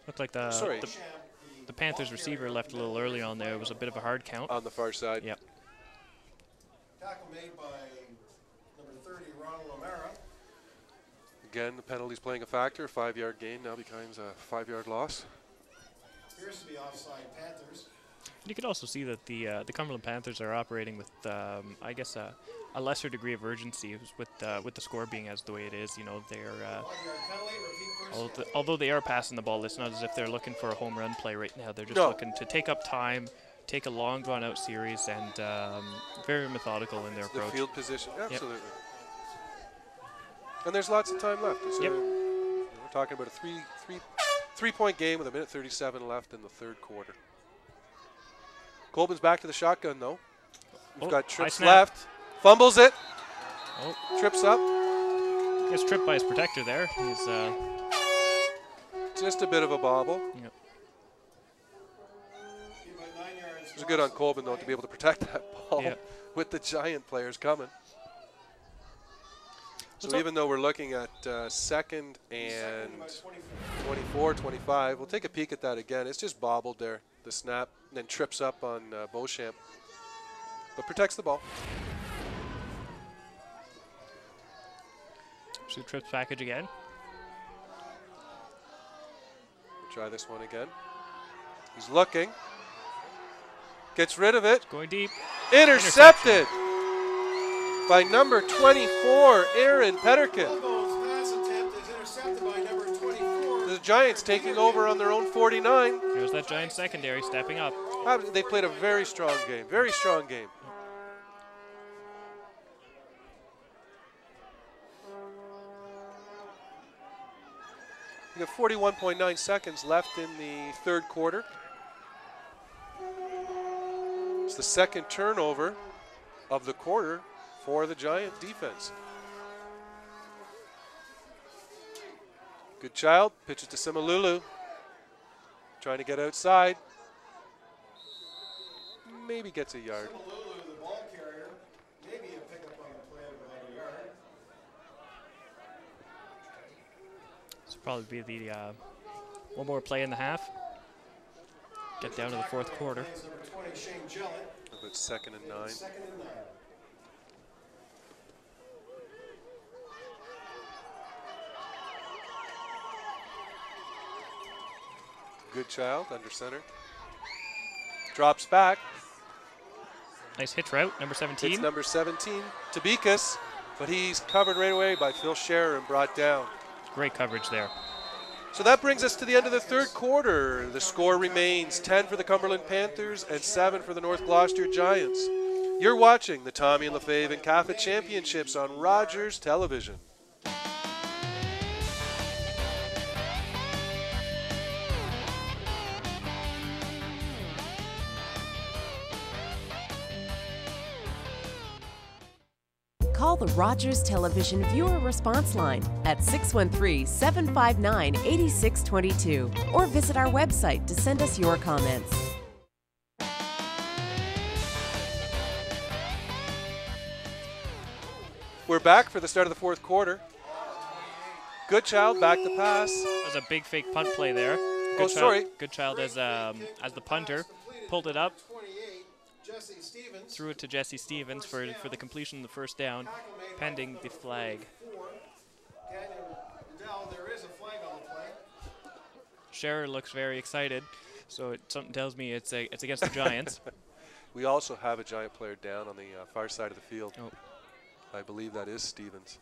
Looked like the Panthers receiver left a little early on there. It was a bit of a hard count. On the far side. Yep. Tackle made by number 30, Ronald O'Mara. Again, the penalty's playing a factor. A 5-yard gain now becomes a 5-yard loss. Appears to be offside Panthers. You could also see that the Cumberland Panthers are operating with, I guess, a lesser degree of urgency with the score being as the way it is. You know, they're although they are passing the ball, it's not as if they're looking for a home run play right now. They're just looking to take up time, take a long drawn-out series, and very methodical in their approach. The field position, absolutely. Yep. And there's lots of time left. Yep. We're talking about a three-point game with 1:37 left in the third quarter. Colbin's back to the shotgun, though. We've got trips left. Fumbles it. Trips up. Gets tripped by his protector there. He's just a bit of a bobble. Yep. It was good on Colbin, though, to be able to protect that ball with the Giant players coming. So even though we're looking at second and 24, 25, we'll take a peek at that again. It's just bobbled there, the snap, and then trips up on Beauchamp, but protects the ball. So trips package again. We'll try this one again. He's looking. Gets rid of it. It's going deep. Intercepted by number 24, Aaron Petterkin. Pass attempt is intercepted by number 24. The Giants taking over on their own 49. Here's that Giant secondary stepping up. They played a very strong game. Very strong game. We have 41.9 seconds left in the third quarter. It's the second turnover of the quarter for the Giant defense. Good child, pitches to Simululu. Trying to get outside. Maybe gets a yard. Simululu, the ball carrier, maybe a pickup on the play of about a yard. This will probably be the one more play in the half. Get down to the fourth quarter. Number 20, Shane Jellett. About 2nd and 9. 2nd and 9. Good child, under center. Drops back. Nice hitch route, number 17. It's number 17, Tabikas, but he's covered right away by Phil Scherer and brought down. Great coverage there. So that brings us to the end of the third quarter. The score remains 10 for the Cumberland Panthers and 7 for the North Gloucester Giants. You're watching the Tommy and LaFave and CAFA Championships on Rogers Television. Call the Rogers Television Viewer Response Line at 613-759-8622 or visit our website to send us your comments. We're back for the start of the fourth quarter. Good child, back to pass. That was a big fake punt play there. Good child as the punter pulled it up. Threw it to Jesse Stevens for the completion of the first down, pending the flag. There is a flag on the play. Scherer looks very excited, so something tells me it's against the Giants. We also have a Giant player down on the far side of the field. Oh. I believe that is Stevens.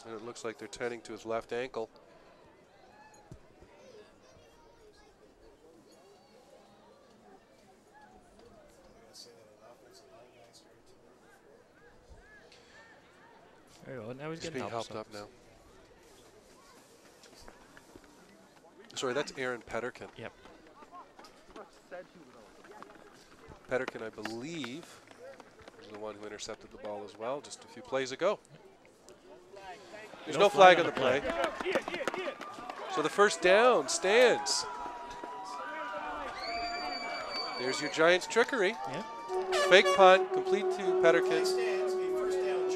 And it looks like they're tending to his left ankle. There you go. Now he's being helped up now. Sorry, that's Aaron Petterkin. Yep. Petterkin, I believe, was the one who intercepted the ball as well just a few plays ago. There's no flag on the play. So the first down stands. There's your Giants trickery. Yeah. Fake punt, complete to Petterkin. Stands, a first down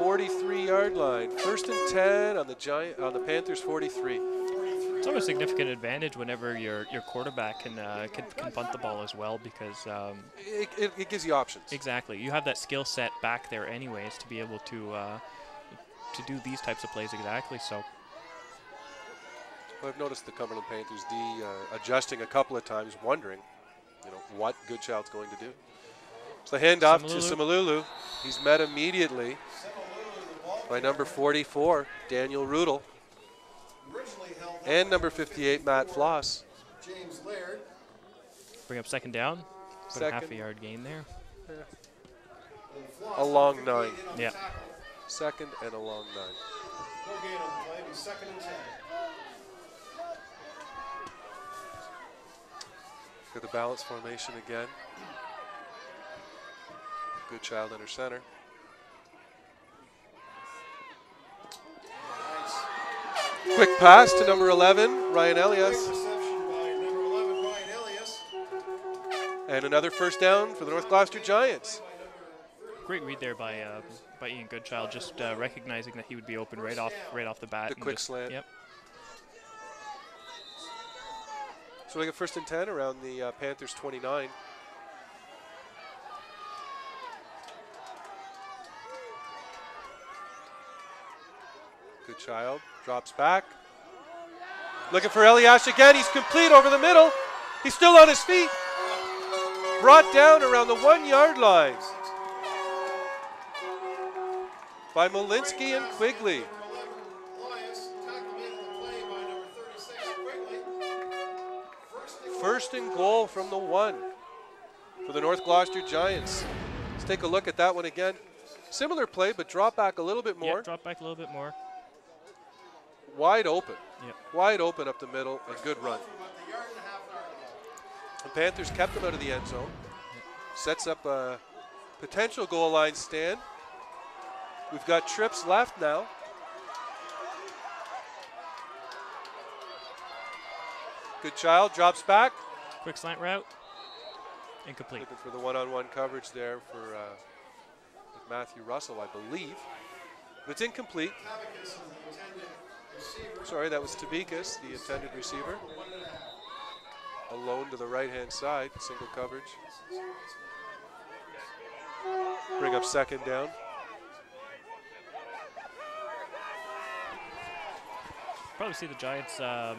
43-yard line. 1st and 10 on the Panthers 43. It's always a significant advantage whenever your quarterback can punt the ball as well, because It gives you options. exactly, you have that skill set back there anyways to be able to do these types of plays exactly. So Well, I've noticed the Cumberland Panthers D adjusting a couple of times, wondering, what Goodchild's going to do. So the handoff to Similulu. He's met immediately by number 44, Daniel Rudel, and number 58, Matt Floss. James Laird. bring up 2nd down. Put a half a yard gain there. A long 9. Yeah. 2nd and a long 9. No gain on the play. It'll be 2nd and 10. Got the balance formation again. Goodchild under center. Quick pass to number 11, Ryan Elias. Reception by number 11, Ryan Elias. And another 1st down for the North Gloucester Giants. Great read there by Ian Goodchild, just recognizing that he would be open right off the bat. The quick slant. Yep. So we got 1st and 10 around the Panthers 29. Goodchild drops back. Looking for Elias again. He's complete over the middle. He's still on his feet. Brought down around the 1-yard line by Malinsky and Quigley. Elias tackled in on the play by number 36, Quigley. 1st and goal from the 1 for the North Gloucester Giants. Let's take a look at that one again. Similar play, but drop back a little bit more. Yep, drop back a little bit more. Wide open. Yep. Wide open up the middle, and good run. The Panthers kept him out of the end zone. Sets up a potential goal line stand. We've got trips left now. Goodchild drops back. Quick slant route. Incomplete. Looking for the one-on-one coverage there for with Matthew Russell, I believe. But it's incomplete. Sorry, that was Tabikas, the intended receiver. Alone to the right-hand side, single coverage. Bring up 2nd down. Probably see the Giants try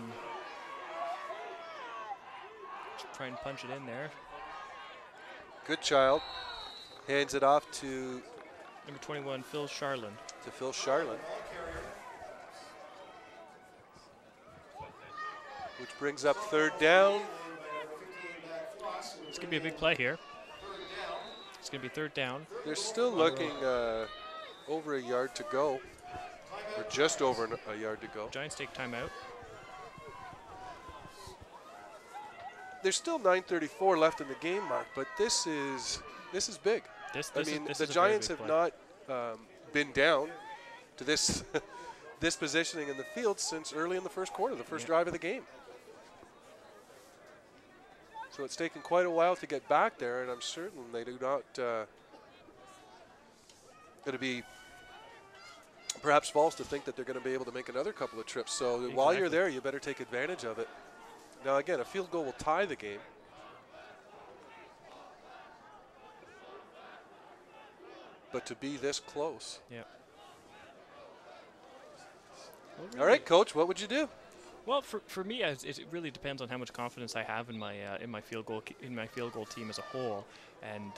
and punch it in there. Goodchild hands it off to Number 21, Phil Charlin. Phil Charlin. Which brings up 3rd down. It's going to be a big play here. It's going to be 3rd down. They're still looking over a yard to go, or just over a yard to go. Giants take timeout. There's still 9:34 left in the game, Mark, but this is big. This the Giants have not been down to this this positioning in the field since early in the 1st quarter, the first drive of the game. So it's taken quite a while to get back there, and I'm certain they do not. It'll be perhaps false to think that they're going to be able to make another couple of trips. So while you're there, you better take advantage of it. Now again, a field goal will tie the game. But to be this close. Yeah. All right, Coach, what would you do? Well, for me, it really depends on how much confidence I have in my field goal team as a whole. And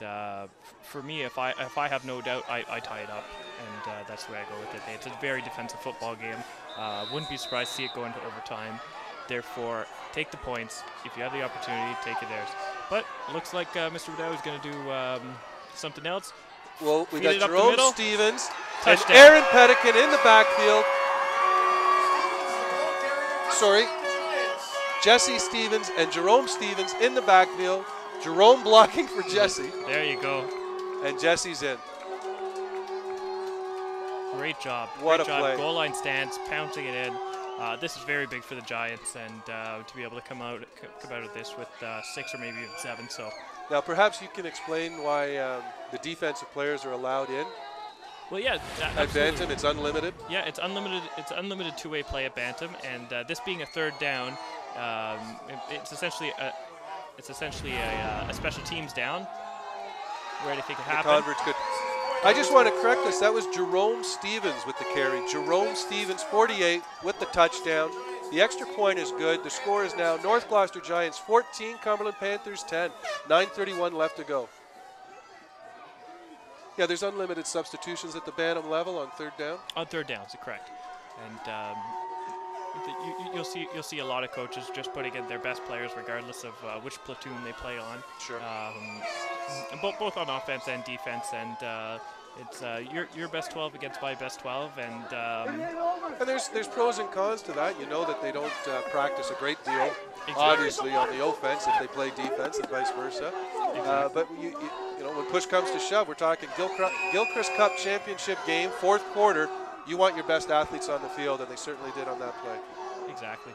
for me, if I have no doubt, I tie it up, and that's the way I go with it. It's a very defensive football game. Wouldn't be surprised to see it go into overtime. Therefore, take the points. If you have the opportunity, take it theirs. But it looks like Mr. Rideau is going to do something else. Well, we Feed got it up the Jerome middle. Stevens Touchdown. and Aaron Pettican in the backfield. Sorry, Jesse Stevens and Jerome Stevens in the backfield. Jerome blocking for Jesse. There you go. And Jesse's in. Great job. What Great a job. play. Goal line stance, pouncing it in. This is very big for the Giants, and to be able to come out of this with 6 or maybe even 7. So Now, perhaps you can explain why the defensive players are allowed in. Well, yeah, At absolutely. Bantam, it's unlimited. Yeah, it's unlimited. It's unlimited two-way play at Bantam, and this being a third down, it's essentially a special teams down where anything could The happen. converts could. I just want to correct this. That was Jerome Stevens with the carry. Jerome Stevens, 48, with the touchdown. The extra point is good. The score is now North Gloucester Giants 14, Cumberland Panthers 10. 9:31 left to go. Yeah, there's unlimited substitutions at the Bantam level on third down. On third downs, correct. And you'll see a lot of coaches just putting in their best players regardless of which platoon they play on. Sure. Both on offense and defense, and it's your best 12 against my best 12, and there's pros and cons to that. You know that they don't practice a great deal, obviously, on the offense if they play defense and vice versa. But you know, when push comes to shove, we're talking Gilchrist Cup Championship game, fourth quarter. You want your best athletes on the field, and they certainly did on that play. Exactly.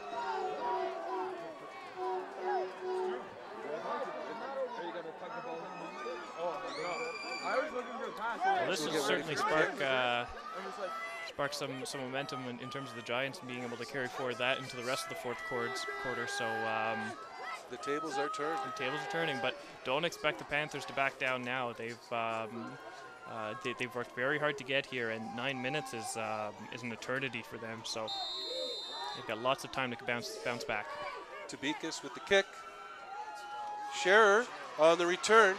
Well, this will certainly spark some momentum in terms of the Giants and being able to carry forward that into the rest of the fourth quarter. So the tables are turned. The tables are turning, but don't expect the Panthers to back down now. They've worked very hard to get here, and 9 minutes is an eternity for them. So they've got lots of time to bounce back. Tabikas with the kick. Scherer on the return.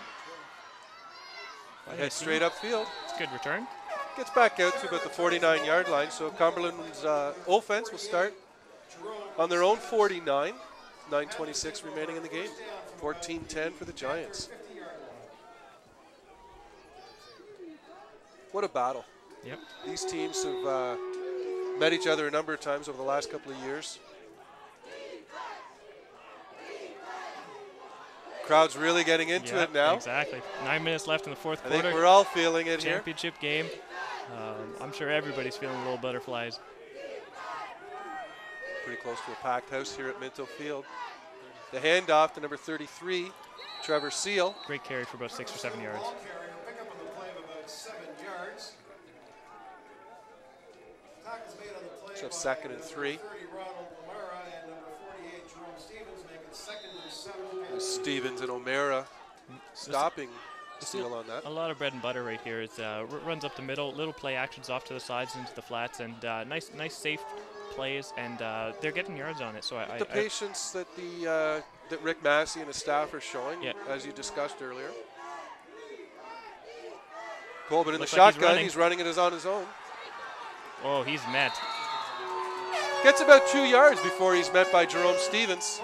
Head straight upfield. It's a good return. Gets back out to about the 49-yard line. So Cumberland's offense will start on their own 49. 9:26 remaining in the game. 14-10 for the Giants. What a battle. Yep. These teams have met each other a number of times over the last couple of years. Crowd's really getting into it now. Exactly. 9 minutes left in the fourth quarter. I think we're all feeling it here. Championship game. I'm sure everybody's feeling little butterflies. Pretty close to a packed house here at Minto Field. The handoff to number 33, Trevor Seal. Great carry for about 6 or 7 yards. Ball carrier, pick up on the play of about 7 yards. Tackles made on the play. So second and 3. 30 Ronald O'Mara and number 48 Jerome Stevens making second and 7. Stevens and O'Mara stopping Seal on that. A lot of bread and butter right here. It runs up the middle, little play actions off to the sides into the flats, and nice safe plays, and they're getting yards on it. So the patience that that Rick Massey and his staff are showing, as you discussed earlier. Colbin in the shotgun. He's running it on his own. Oh, he's met. Gets about 2 yards before he's met by Jerome Stevens.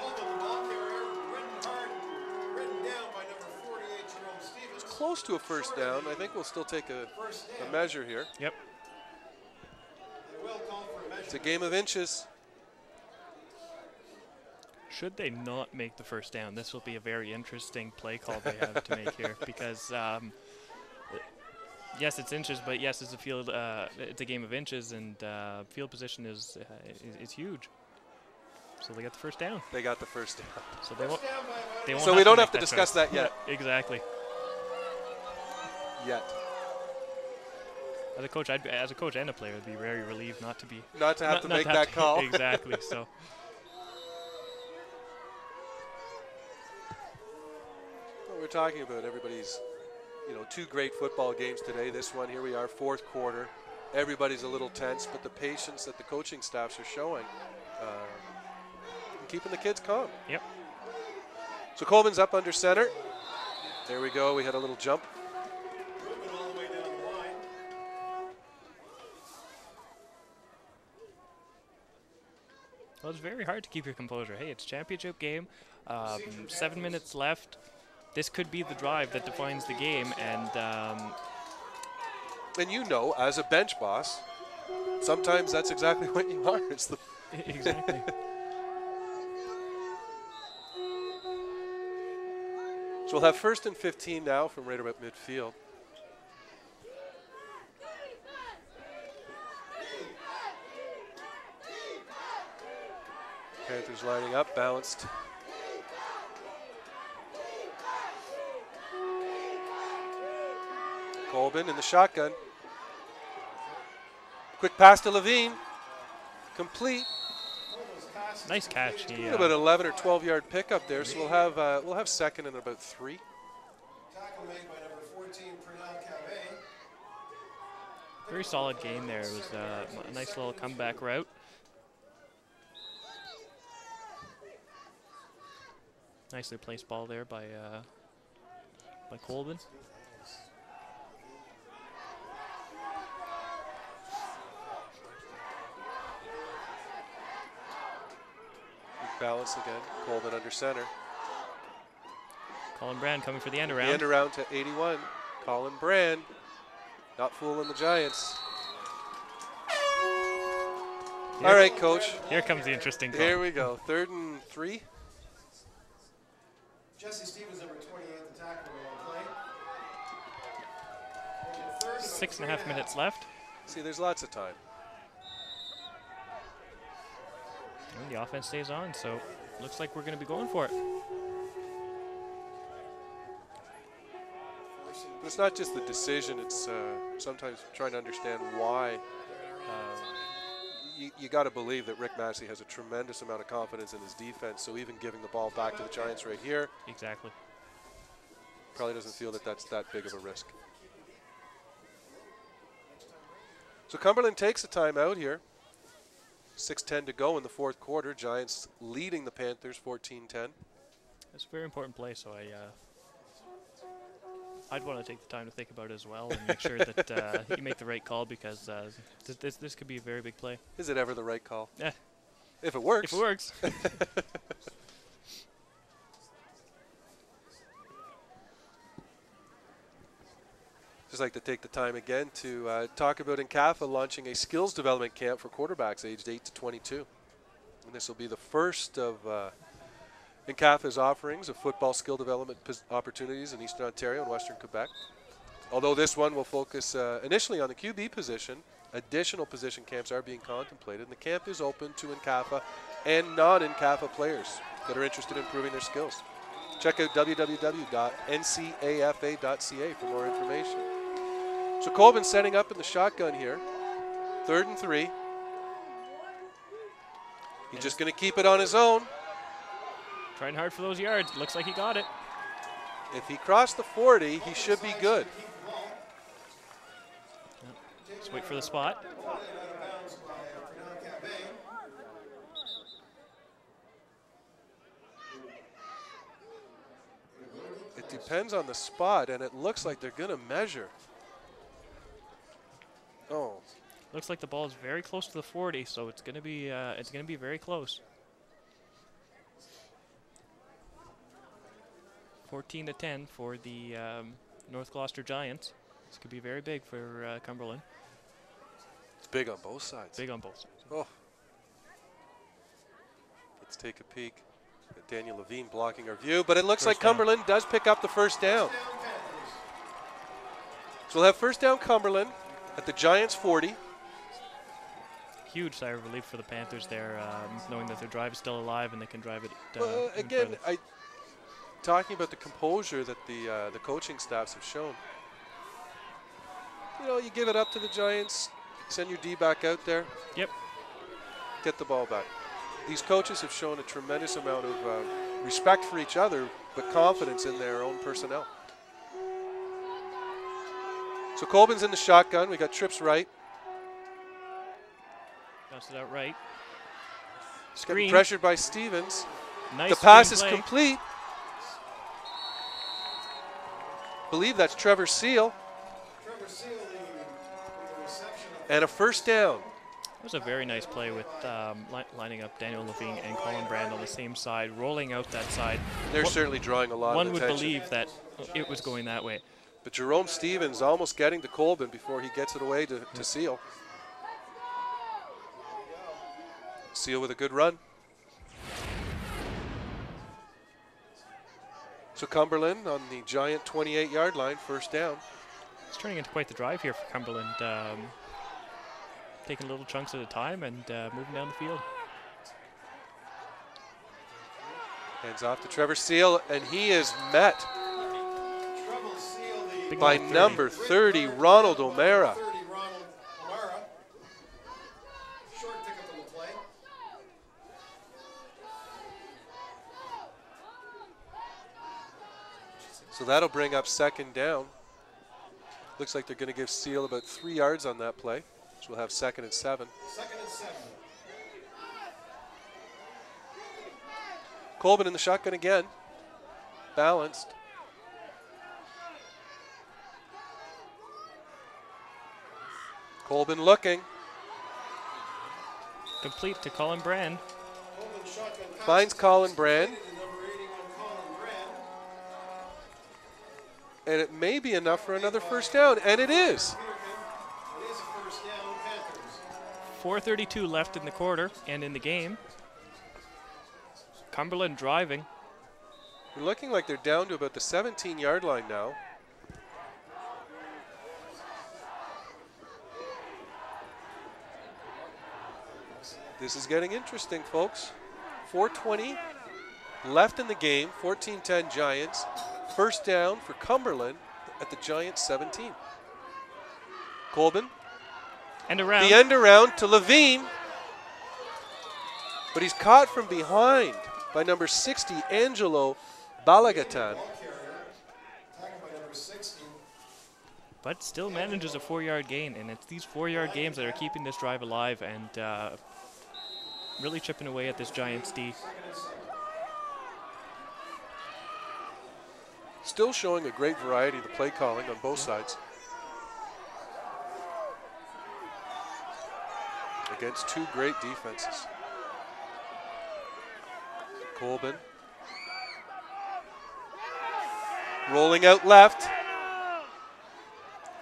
Close to a first down. I think we'll still take a measure here. Yep. It's a game of inches. Should they not make the first down, this will be a very interesting play call they have to make here, because yes, it's inches, but yes, it's a field. It's a game of inches, and field position is huge. So they got the first down. They got the first down. So they won't. So we don't have to discuss that yet. Yeah, exactly. Yet. As a coach, as a coach and a player, I'd be very relieved not to have to make that call. Exactly. So. Well, we're talking about everybody's, two great football games today. This one, here we are, fourth quarter. Everybody's a little tense, but the patience that the coaching staffs are showing, keeping the kids calm. Yep. So Coleman's up under center. There we go. We had a little jump. Well, it's very hard to keep your composure. Hey, it's a championship game. 7 minutes left. This could be the drive that defines the game. And as a bench boss, sometimes that's exactly what you are. It's the exactly. So we'll have 1st and 15 now from right about midfield. Panthers lining up, balanced. Colbin in the shotgun. Quick pass to Levine. Complete. Nice catch. He, About 11 or 12-yard pickup there, so we'll have second and about 3. Tackle made by number 14, Pernell Cabet. very solid game there. It was a nice little comeback route. Nicely placed ball there by Colvin. Balance again. Colvin under center. Colin Brand coming for the end around. The end around to 81. Colin Brand. Not fooling the Giants. All right, coach. Here comes the interesting call. Here we go. 3rd and 3. Jesse Stevens, number 28, the tackle on play. 6.5 minutes left. See, there's lots of time. And the offense stays on, so looks like we're going to be going for it. But it's not just the decision, it's sometimes trying to understand why. You got to believe that Rick Massey has a tremendous amount of confidence in his defense, so even giving the ball back to the Giants right here, Exactly. probably doesn't feel that that's that big of a risk. So Cumberland takes a timeout here. 6:10 to go in the 4th quarter. Giants leading the Panthers 14-10. It's a very important play, so I'd want to take the time to think about it as well and make sure that you make the right call, because this could be a very big play. Is it ever the right call? Yeah. If it works. If it works. Just like to take the time again to talk about NCAFA launching a skills development camp for quarterbacks aged 8 to 22. And this will be the first of NCAFA's offerings of football skill development opportunities in Eastern Ontario and Western Quebec. Although this one will focus initially on the QB position, additional position camps are being contemplated, and the camp is open to NCAFA and non-NCAFA players that are interested in improving their skills. Check out www.ncafa.ca for more information. So Colvin setting up in the shotgun here. 3rd and 3. He's just going to keep it on his own. Trying hard for those yards. Looks like he got it. If he crossed the 40, he should be good. Let's wait for the spot. It depends on the spot, and it looks like they're going to measure. Oh. Looks like the ball is very close to the 40, so it's going to be very close. 14-10 for the North Gloucester Giants. This could be very big for Cumberland. It's big on both sides. Big on both sides. Oh. Let's take a peek. Got Daniel Levine blocking our view, but it looks like Cumberland does pick up the first down. So we'll have first down Cumberland at the Giants 40. Huge sigh of relief for the Panthers there, knowing that their drive is still alive and they can drive it. Again, talking about the composure that the coaching staffs have shown. You know, you give it up to the Giants, send your D back out there. Yep. Get the ball back. These coaches have shown a tremendous amount of respect for each other, but confidence in their own personnel. So Colvin's in the shotgun. We got trips right. Pass it out right. Getting pressured by Stevens. Nice. The pass is play. complete. Believe that's Trevor Seal. And a first down. It was a very nice play with lining up Daniel Levine and Colin Brand on the same side, rolling out that side. They're certainly drawing a lot of attention. One would believe that it was going that way. But Jerome Stevens almost getting to Colvin before he gets it away to Seal. Seal with a good run. So Cumberland on the Giant 28-yard line, first down. It's turning into quite the drive here for Cumberland. Taking little chunks at a time and moving down the field. Hands off to Trevor Seal, and he is met Big by number 30, Ronald O'Mara. So that'll bring up second down. Looks like they're going to give Seal about 3 yards on that play. So we'll have 2nd and 7. 2nd and 7. Colbin in the shotgun again. Balanced. Colbin looking. Complete to Colin Brand. Coleman shotgun pass. Finds Colin Brand. The number 81 Colin Brand. And it may be enough for another first down. And it is. It is a first down, Panthers. 4:32 left in the quarter and in the game. Cumberland driving. They're looking like they're down to about the 17-yard line now. This is getting interesting, folks. 4:20 left in the game. 14-10 Giants. First down for Cumberland at the Giants 17. Colbin. And around. The end around to Levine. But he's caught from behind by number 60, Angelo Balagatan. Ball carrier. Tackled by number 60. But still manages a 4-yard gain, and it's these 4-yard games that are keeping this drive alive and really chipping away at this Giants D. Still showing a great variety of the play calling on both sides. Against two great defenses. Colbin. Rolling out left.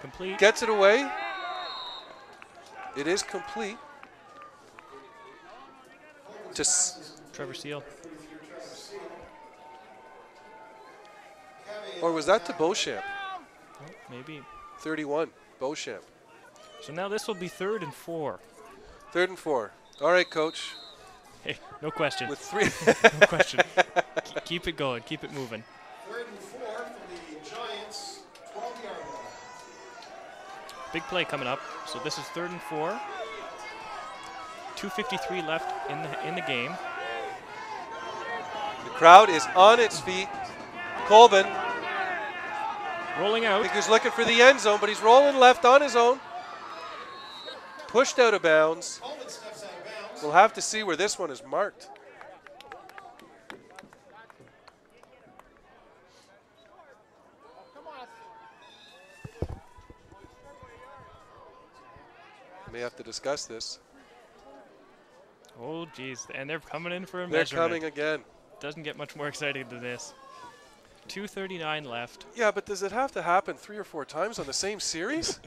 Complete. Gets it away. It is complete. To Trevor Seal. or was that to Beauchamp? Oh, maybe. 31, Beauchamp. So now this will be 3rd and 4. 3rd and 4. All right, Coach. Hey, no question. With 3. No question. Keep it going. Keep it moving. 3rd and 4 for the Giants, 12-yard line. Big play coming up. So this is 3rd and 4. 2:53 left in the game. The crowd is on its feet. Colbin, Rolling I out. think he's looking for the end zone, but he's rolling left on his own. Pushed out of bounds. Coleman steps out of bounds. We'll have to see where this one is marked. May have to discuss this. Oh, geez. And they're coming in for a They're measurement. coming again. Doesn't get much more exciting than this. 2:39 left. Yeah, but does it have to happen 3 or 4 times on the same series?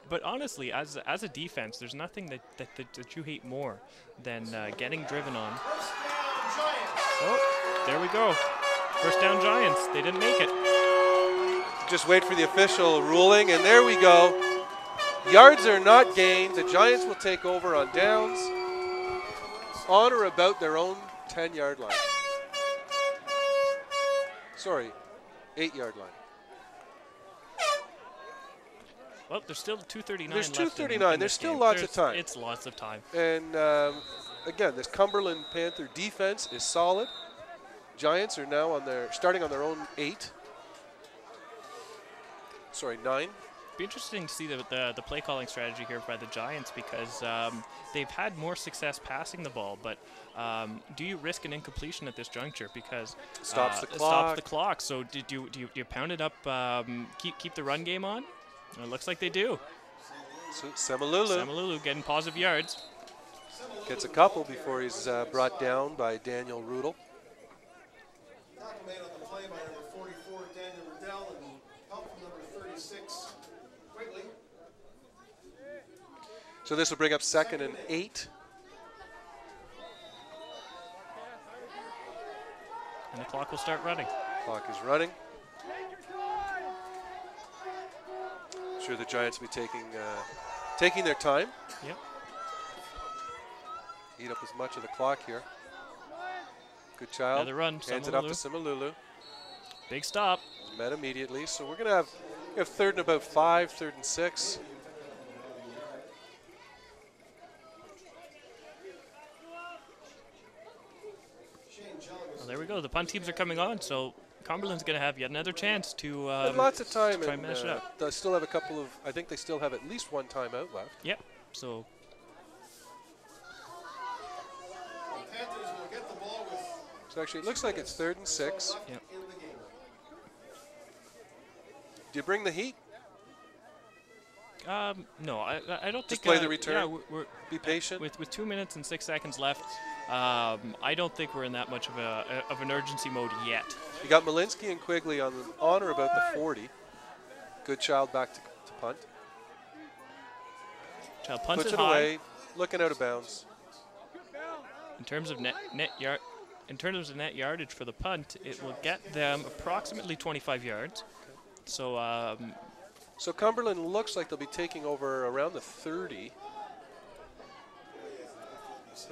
But honestly, as a defense, there's nothing that you hate more than getting driven on. First down, Giants. Oh, there we go. First down Giants. They didn't make it. Just wait for the official ruling, and there we go. Yards are not gained. The Giants will take over on downs on or about their own 10-yard line. Sorry, 8-yard line. Well, there's still 2:39 There's left. 2:39. In There's this still game. lots of time. It's lots of time. And again, this Cumberland Panther defense is solid. Giants are now starting on their own 8. Sorry, 9. Be interesting to see the play calling strategy here by the Giants because they've had more success passing the ball. But do you risk an incompletion at this juncture because Stops the it clock. stops the clock? So do you pound it up? Keep the run game on? It looks like they do. So Semalulu Samalulu getting positive yards. gets a couple before he's brought down by Daniel Rudel. Tackle made on the play by number 44, Daniel Riddell, and help from number 36, Quigley. So this will bring up 2nd and 8. And the clock will start running. Clock is running. Sure, the Giants will be taking their time. Yep. Eat up as much of the clock here. Good child. Another run, Hands it up to Semalulu. Big stop. Met immediately. So we're going to have 3rd and about 5, 3rd and 6. Shane Jellicoe. Well, there we go. The punt teams are coming on. So Cumberland's going to have yet another chance to And lots of time, try and and match it up. they still have a couple of. I think they still have at least one timeout left. Yep. So The Panthers will get the ball with So actually, it looks like it's 3rd and 6. Yep. in the game. Do you bring the heat? no, I don't think. play the return? Yeah, we're Be patient. with 2 minutes and 6 seconds left. I don't think we're in that much of an urgency mode yet. You got Malinsky and Quigley on or about the 40. Good child back to punt. Child punts Puts it it high. away, looking out of bounds. In terms of net yardage for the punt, it will get them approximately 25 yards. So So Cumberland looks like they'll be taking over around the 30.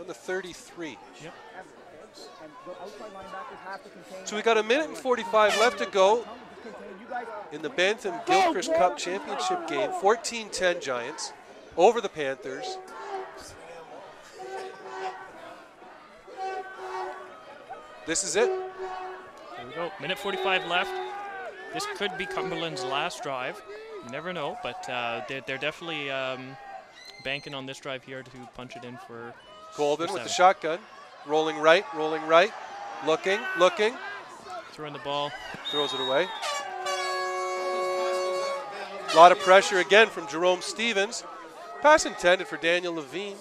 On the 33. yep. So we got a minute and 45 left to go in the Bantam Gilchrist Cup Championship game. 14-10 Giants over the Panthers. This is it. There we go. Minute 45 left. This could be Cumberland's last drive. You never know, but they're definitely banking on this drive here to punch it in for Colvin for with the 7. shotgun. Rolling right. Looking. Throwing the ball. Throws it away. A lot of pressure again from Jerome Stevens. Pass intended for Daniel Levine.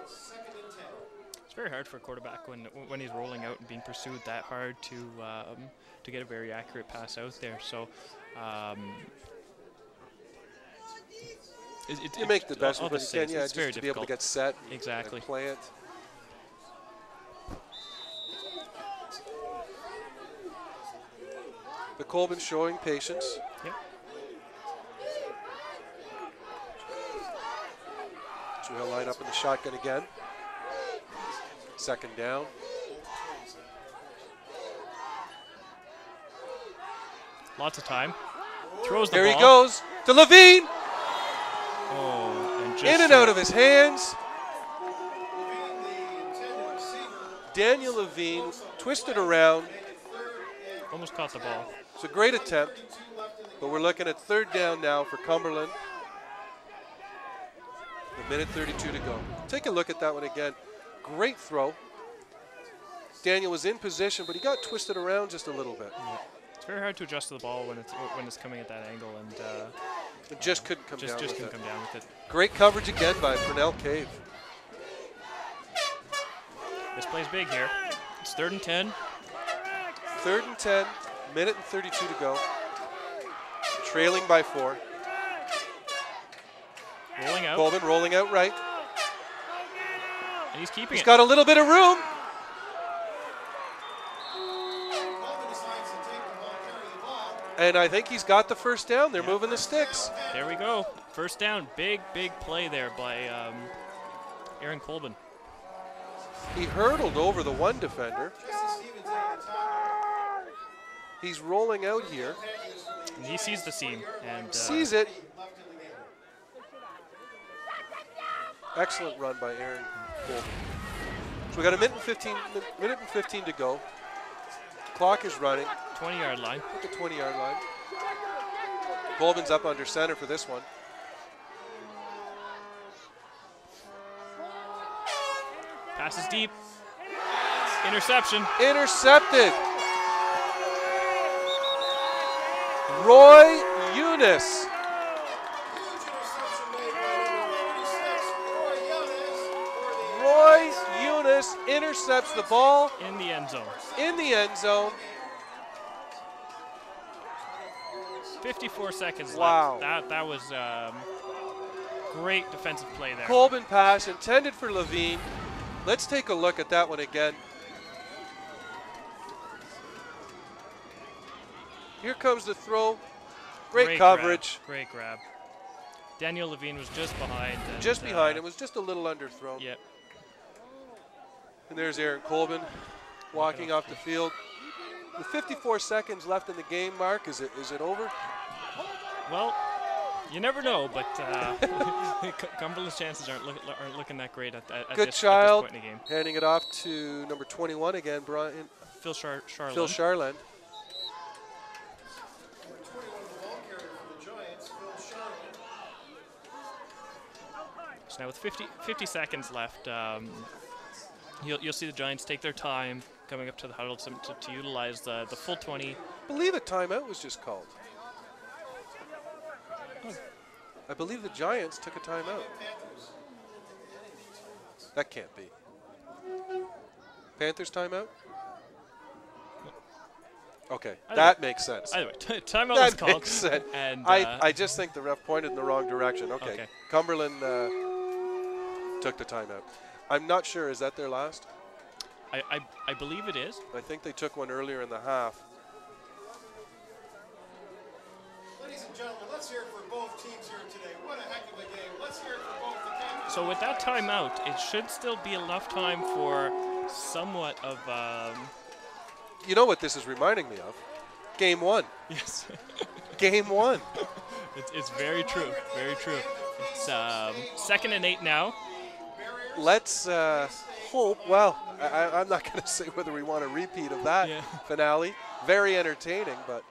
It's very hard for a quarterback when he's rolling out and being pursued that hard to get a very accurate pass out there. So You make the best I'll of what just you say can, yeah, it's very just to be able to difficult. get set Exactly. and play it. But Colvin showing patience. Yep. So he'll line up in the shotgun again. 2nd down. Lots of time. Throws the There ball. he goes to Levine. Oh, and just In and short. out of his hands. Levine, the intended receiver, Daniel Levine twisted around. Almost caught the ball. It's a great attempt, but we're looking at 3rd down now for Cumberland. A minute 32 to go. Take a look at that one again. Great throw. Daniel was in position, but he got twisted around just a little bit. It's very hard to adjust to the ball when it's coming at that angle, and It just couldn't come down just with can it. come down with it. Great coverage again by Purnell Cave. This play's big here. It's 3rd and 10. 3rd and 10, minute and 32 to go. Trailing by 4. Rolling out. Colvin rolling out right. And he's keeping He's it. got a little bit of room. Colvin decides to take the ball, carry the ball. And I think he's got the 1st down. They're moving the sticks. There we go. 1st down. Big play there by Aaron Colvin. He hurdled over the one defender. Jesse Stevens at the top. He's rolling out here. And he sees the seam and Sees it. Left in the game. Excellent run by Aaron Colvin. So we got a minute and 15 to go. Clock is running 20-yard line. at the 20-yard line. Colvin's up under center for this one. Passes deep. Interception. Intercepted. Roy Eunice. Huge interception made by number 36, Roy Yones, for the Roy Eunice intercepts the ball In the end zone. in the end zone. 54 seconds Wow. left. That was great defensive play there. Colvin pass intended for Levine. Let's take a look at that one again. Here comes the throw. Great coverage. Grab. Great grab. Daniel Levine was just behind. And, Just behind. It was just a little underthrown. Yep. And there's Aaron Colvin walking off the field. With 54 seconds left in the game, Mark, is it over? Well, You never know, but Cumberland's chances aren't looking that great at Good this child. point in the game. Handing it off to number 21 again, Brian. Phil Charland. Phil Charland. Number 21, the ball carrier for the Giants, Phil Charland. So now with 50 seconds left, you'll see the Giants take their time coming up to the huddle to utilize the full 20. I believe a timeout was just called. I believe the Giants took a timeout. That can't be. Panthers timeout? Okay, that makes sense. Either way, timeout was That called. makes sense. And I just think the ref pointed in the wrong direction. Okay. Cumberland took the timeout. I'm not sure. Is that their last? I believe it is. I think they took one earlier in the half. Ladies and gentlemen, let's hear it for both teams here today. What a heck of a game. Let's hear it for both the Panthers. So with that timeout, it should still be enough time for somewhat of. You know what this is reminding me of? Game 1. Yes. Game 1. It's very true. Very true. It's 2nd and 8 now. Let's hope. Well, I'm not going to say whether we want a repeat of that finale. Very entertaining, but